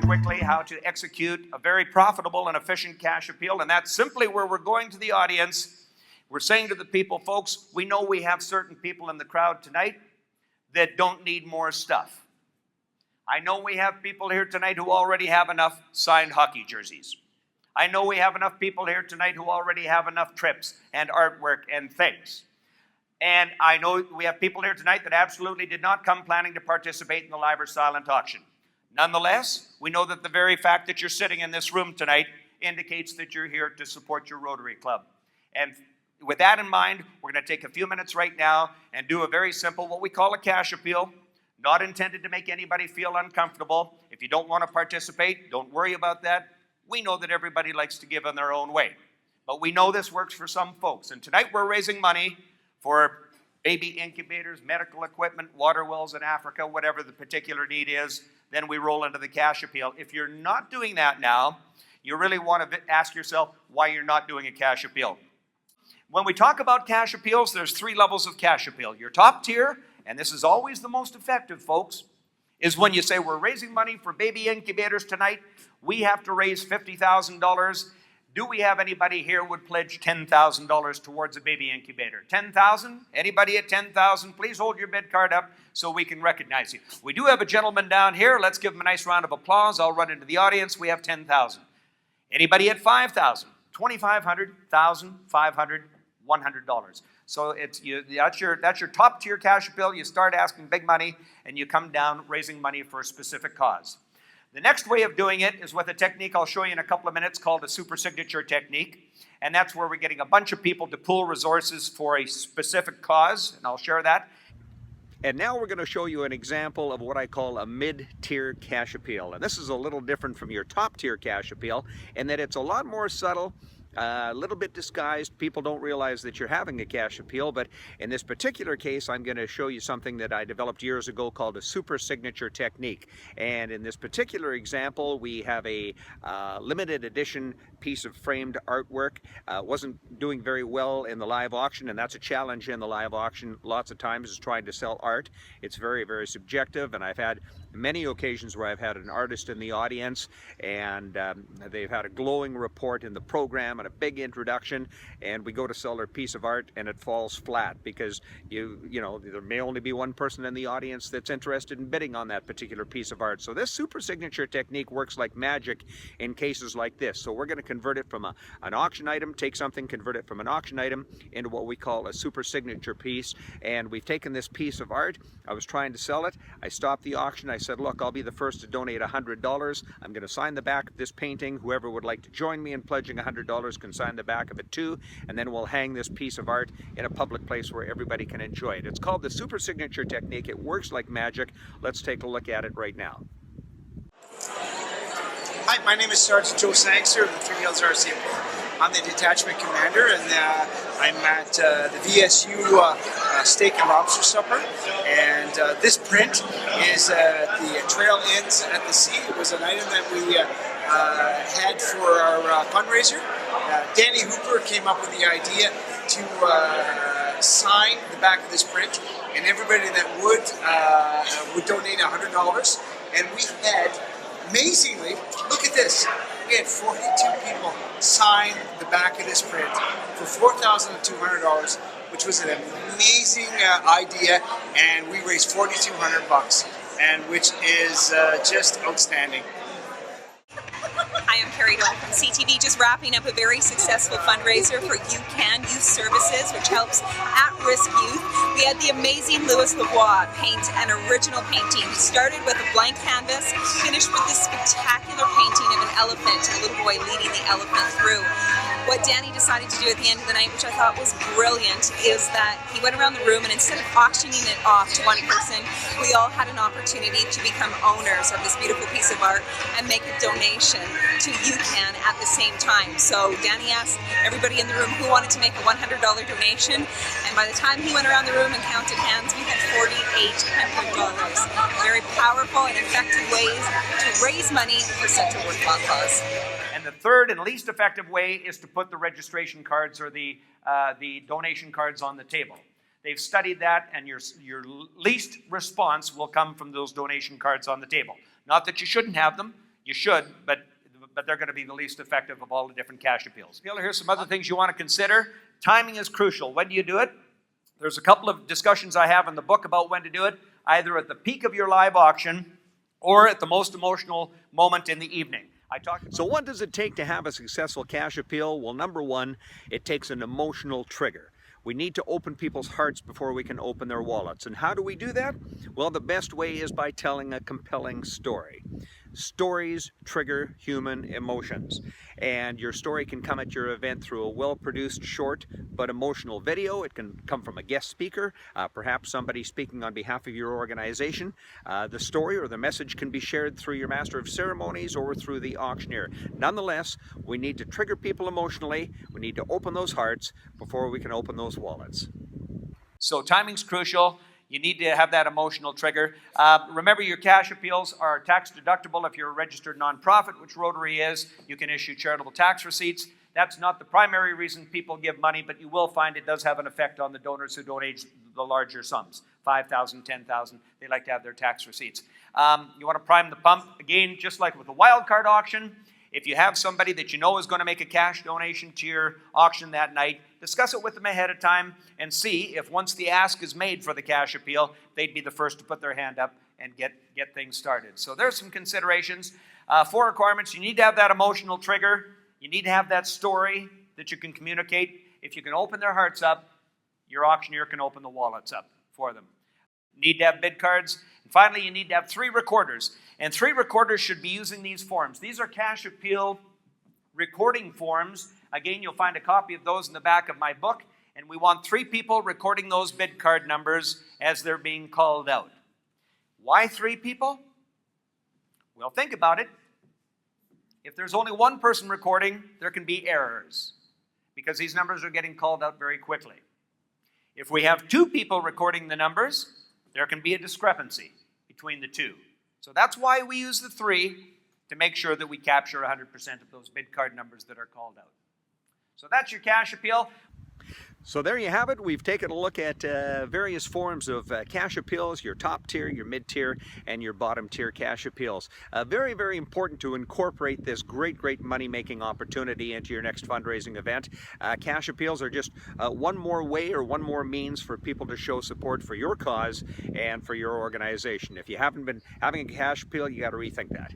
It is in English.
quickly how to execute a very profitable and efficient cash appeal, and that's simply where we're going to the audience. We're saying to the people, folks, we know we have certain people in the crowd tonight that don't need more stuff. I know we have people here tonight who already have enough signed hockey jerseys. I know we have enough people here tonight who already have enough trips and artwork and things. And I know we have people here tonight that absolutely did not come planning to participate in the live or silent auction. Nonetheless, we know that the very fact that you're sitting in this room tonight indicates that you're here to support your Rotary Club. And with that in mind, we're going to take a few minutes right now and do a very simple, what we call a cash appeal, not intended to make anybody feel uncomfortable. If you don't want to participate, don't worry about that. We know that everybody likes to give in their own way. But we know this works for some folks. And tonight we're raising money for baby incubators, medical equipment, water wells in Africa, whatever the particular need is. Then we roll into the cash appeal. If you're not doing that now, you really want to ask yourself why you're not doing a cash appeal. When we talk about cash appeals, there's 3 levels of cash appeal. Your top tier, and this is always the most effective, folks, is when you say we're raising money for baby incubators tonight. We have to raise $50,000. Do we have anybody here who would pledge $10,000 towards a baby incubator? 10,000? Anybody at 10,000? Please hold your bid card up so we can recognize you. We do have a gentleman down here. Let's give him a nice round of applause. I'll run into the audience. We have 10,000. Anybody at 5,000? 2,500, 1,000, 500, $100. So that's your top tier cash appeal. You start asking big money and you come down raising money for a specific cause. The next way of doing it is with a technique I'll show you in a couple of minutes called a super signature technique. And that's where we're getting a bunch of people to pool resources for a specific cause, and I'll share that. And now we're going to show you an example of what I call a mid-tier cash appeal. And this is a little different from your top-tier cash appeal in that it's a lot more subtle, a little bit disguised. People don't realize that you're having a cash appeal, but in this particular case, I'm going to show you something that I developed years ago called a super signature technique. And in this particular example, we have a limited edition piece of framed artwork. Wasn't doing very well in the live auction, and that's a challenge in the live auction lots of times, is trying to sell art. It's very, very subjective, and I've had many occasions where I've had an artist in the audience and they've had a glowing report in the program and a big introduction, and we go to sell their piece of art and it falls flat because you know there may only be one person in the audience that's interested in bidding on that particular piece of art. So this super signature technique works like magic in cases like this. So we're going to convert it from an auction item, take something, convert it from an auction item into what we call a super signature piece. And we've taken this piece of art. I was trying to sell it. I stopped the auction. I said, look, I'll be the first to donate $100. I'm going to sign the back of this painting. Whoever would like to join me in pledging $100 can sign the back of it too, and then we'll hang this piece of art in a public place where everybody can enjoy it. It's called the super signature technique. It works like magic. Let's take a look at it right now. Hi, my name is Sergeant Joe Sangster of the Three Hills RCMP. I'm the detachment commander, and I'm at the VSU Steak and Lobster Supper. And this print is the trail ends at the sea. It was an item that we had for our fundraiser. Danny Hooper came up with the idea to sign the back of this print, and everybody that would donate $100. And we had, amazingly, look at this. We had 42 people sign the back of this print for $4,200, which was an amazing idea, and we raised $4,200, and which is just outstanding. Hi, I'm Carrie Doyle from CTV, just wrapping up a very successful fundraiser for UCAN Youth Services, which helps at-risk youth. We had the amazing Louis Lavoie paint an original painting. He started with a blank canvas, finished with this spectacular painting of an elephant, a little boy leading the elephant through. What Danny decided to do at the end of the night, which I thought was brilliant, is that he went around the room and instead of auctioning it off to one person, we all had an opportunity to become owners of this beautiful piece of art and make a donation to UCAN at the same time. So Danny asked everybody in the room who wanted to make a $100 donation, and by the time he went around the room and counted hands, we had $4,800. Very powerful and effective ways to raise money for such a worthwhile cause. And the third and least effective way is to put the registration cards or the donation cards on the table. They've studied that, and your least response will come from those donation cards on the table. Not that you shouldn't have them. You should, but they're going to be the least effective of all the different cash appeals. Here's some other things you want to consider. Timing is crucial. When do you do it? There's a couple of discussions I have in the book about when to do it, either at the peak of your live auction or at the most emotional moment in the evening. So what does it take to have a successful cash appeal? Well, number one, it takes an emotional trigger. We need to open people's hearts before we can open their wallets. And how do we do that? Well, the best way is by telling a compelling story. Stories trigger human emotions. And your story can come at your event through a well-produced, short, but emotional video. It can come from a guest speaker, perhaps somebody speaking on behalf of your organization. The story or the message can be shared through your master of ceremonies or through the auctioneer. Nonetheless, we need to trigger people emotionally. We need to open those hearts before we can open those wallets. So timing's crucial. You need to have that emotional trigger. Remember, your cash appeals are tax deductible if you're a registered nonprofit, which Rotary is. You can issue charitable tax receipts. That's not the primary reason people give money, but you will find it does have an effect on the donors who donate the larger sums, $5,000, $10,000. They like to have their tax receipts. You want to prime the pump. Again, just like with a wild card auction, if you have somebody that you know is going to make a cash donation to your auction that night, discuss it with them ahead of time and see if once the ask is made for the cash appeal, they'd be the first to put their hand up and get things started. So there's some considerations. 4 requirements. You need to have that emotional trigger. You need to have that story that you can communicate. If you can open their hearts up, your auctioneer can open the wallets up for them. You need to have bid cards. And finally, you need to have 3 recorders. And 3 recorders should be using these forms. These are cash appeal recording forms. Again, you'll find a copy of those in the back of my book. And we want 3 people recording those bid card numbers as they're being called out. Why 3 people? Well, think about it. If there's only 1 person recording, there can be errors because these numbers are getting called out very quickly. If we have 2 people recording the numbers, there can be a discrepancy between the 2. So that's why we use the 3 to make sure that we capture 100% of those bid card numbers that are called out. So that's your cash appeal. So there you have it. We've taken a look at various forms of cash appeals, your top tier, your mid tier, and your bottom tier cash appeals. Very, very important to incorporate this great money-making opportunity into your next fundraising event. Cash appeals are just one more way or one more means for people to show support for your cause and for your organization. If you haven't been having a cash appeal, you got to rethink that.